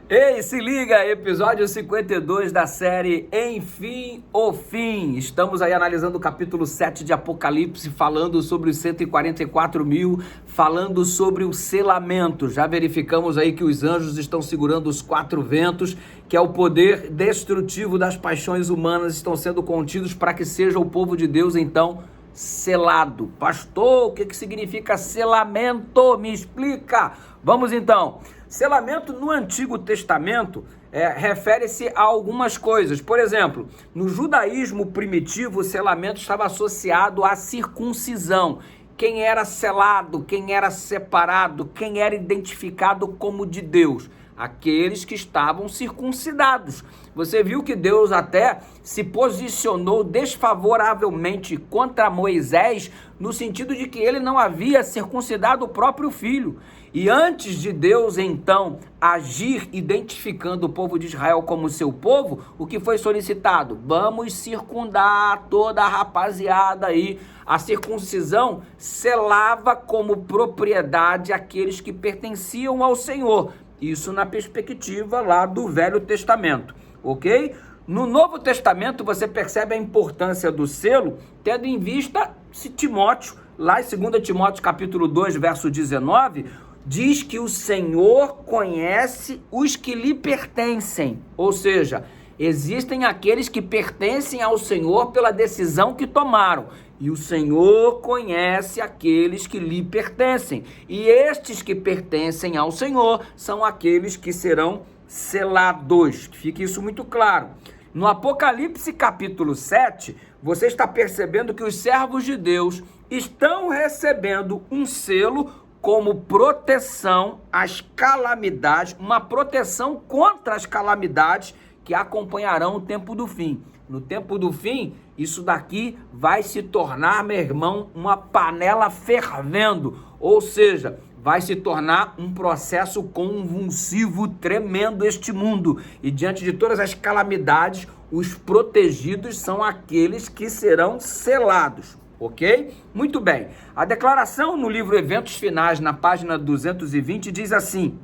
Ei, se liga, episódio 52 da série Enfim, o Fim. Estamos aí analisando o capítulo 7 de Apocalipse, falando sobre os 144 mil, falando sobre o selamento. Já verificamos aí que os anjos estão segurando os 4 ventos, que é o poder destrutivo das paixões humanas, estão sendo contidos para que seja o povo de Deus, então, selado. Pastor, o que significa selamento? Me explica. Vamos então. Selamento no Antigo Testamento refere-se a algumas coisas. Por exemplo, no judaísmo primitivo, o selamento estava associado à circuncisão. Quem era selado, quem era separado, quem era identificado como de Deus? Aqueles que estavam circuncidados. Você viu que Deus até se posicionou desfavoravelmente contra Moisés, no sentido de que ele não havia circuncidado o próprio filho. E antes de Deus, então, agir identificando o povo de Israel como seu povo, o que foi solicitado? Vamos circundar toda a rapaziada aí. A circuncisão selava como propriedade aqueles que pertenciam ao Senhor. Isso na perspectiva lá do Velho Testamento, ok? No Novo Testamento você percebe a importância do selo, tendo em vista se Timóteo, lá em 2 Timóteo capítulo 2, verso 19, diz que o Senhor conhece os que lhe pertencem, ou seja, existem aqueles que pertencem ao Senhor pela decisão que tomaram, e o Senhor conhece aqueles que lhe pertencem, e estes que pertencem ao Senhor são aqueles que serão selados. Fique isso muito claro. No Apocalipse capítulo 7, você está percebendo que os servos de Deus estão recebendo um selo como proteção às calamidades, uma proteção contra as calamidades que acompanharão o tempo do fim. No tempo do fim, isso daqui vai se tornar, meu irmão, uma panela fervendo, ou seja, vai se tornar um processo convulsivo tremendo este mundo. E diante de todas as calamidades, os protegidos são aqueles que serão selados. Ok? Muito bem. A declaração no livro Eventos Finais, na página 220, diz assim: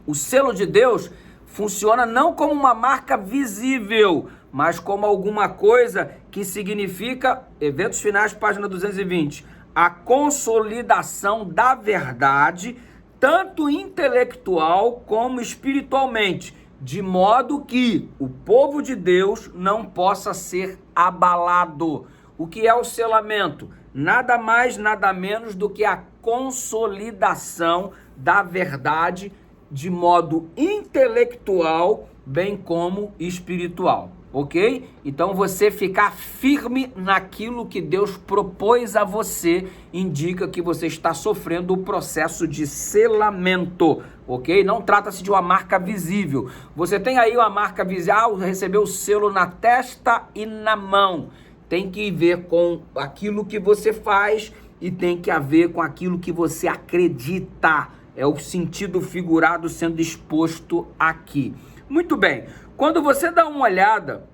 o selo de Deus funciona não como uma marca visível, mas como alguma coisa que significa, Eventos Finais, página 220, a consolidação da verdade, tanto intelectual como espiritualmente, de modo que o povo de Deus não possa ser abalado. O que é o selamento? Nada mais, nada menos do que a consolidação da verdade de modo intelectual, bem como espiritual, ok? Então você ficar firme naquilo que Deus propôs a você, indica que você está sofrendo o processo de selamento, ok? Não trata-se de uma marca visível. Você tem aí uma marca visível, recebeu o selo na testa e na mão. Tem que ver com aquilo que você faz e tem que ver com aquilo que você acredita. É o sentido figurado sendo exposto aqui. Muito bem. Quando você dá uma olhada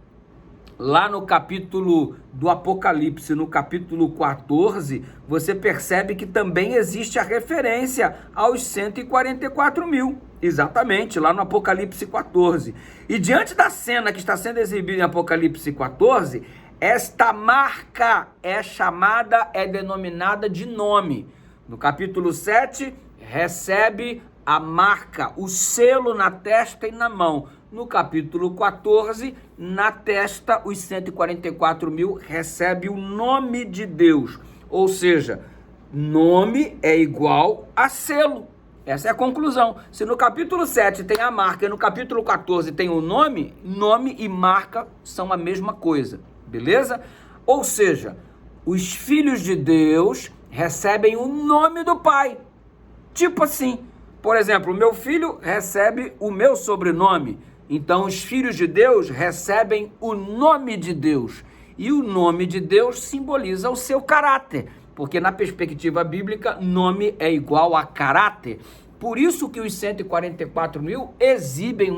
lá no capítulo do Apocalipse, no capítulo 14, você percebe que também existe a referência aos 144 mil. Exatamente, lá no Apocalipse 14. E diante da cena que está sendo exibida em Apocalipse 14, esta marca é denominada de nome. No capítulo 7, recebe a marca, o selo na testa e na mão. No capítulo 14, na testa, os 144 mil recebe o nome de Deus. Ou seja, nome é igual a selo. Essa é a conclusão. Se no capítulo 7 tem a marca e no capítulo 14 tem o nome, nome e marca são a mesma coisa. Beleza? Ou seja, os filhos de Deus recebem o nome do Pai. Tipo assim, por exemplo, meu filho recebe o meu sobrenome. Então, os filhos de Deus recebem o nome de Deus. E o nome de Deus simboliza o seu caráter. Porque na perspectiva bíblica, nome é igual a caráter. Por isso que os 144 mil exibem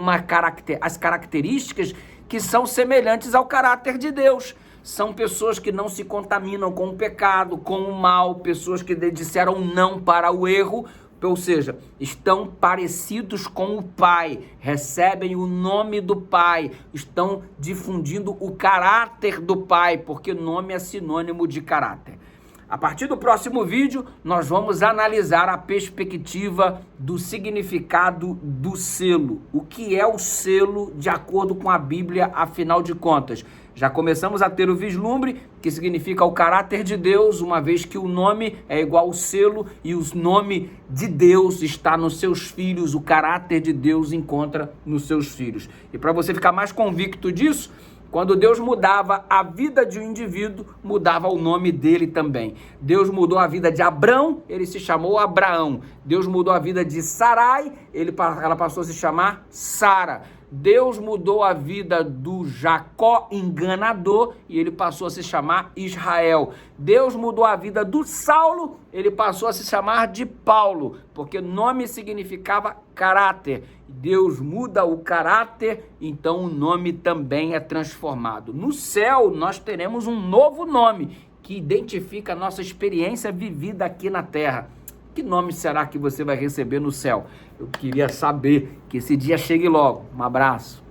as características que são semelhantes ao caráter de Deus. São pessoas que não se contaminam com o pecado, com o mal, pessoas que disseram não para o erro, ou seja, estão parecidos com o Pai, recebem o nome do Pai, estão difundindo o caráter do Pai, porque nome é sinônimo de caráter. A partir do próximo vídeo, nós vamos analisar a perspectiva do significado do selo. O que é o selo de acordo com a Bíblia, afinal de contas? Já começamos a ter o vislumbre, que significa o caráter de Deus, uma vez que o nome é igual ao selo e o nome de Deus está nos seus filhos, o caráter de Deus encontra nos seus filhos. E para você ficar mais convicto disso, quando Deus mudava a vida de um indivíduo, mudava o nome dele também. Deus mudou a vida de Abrão, ele se chamou Abraão. Deus mudou a vida de Sarai, ela passou a se chamar Sara. Deus mudou a vida do Jacó enganador e ele passou a se chamar Israel. Deus mudou a vida do Saulo, ele passou a se chamar de Paulo, porque nome significava caráter. Deus muda o caráter, então o nome também é transformado. No céu, nós teremos um novo nome que identifica a nossa experiência vivida aqui na terra. Que nome será que você vai receber no céu? Eu queria saber, que esse dia chegue logo. Um abraço.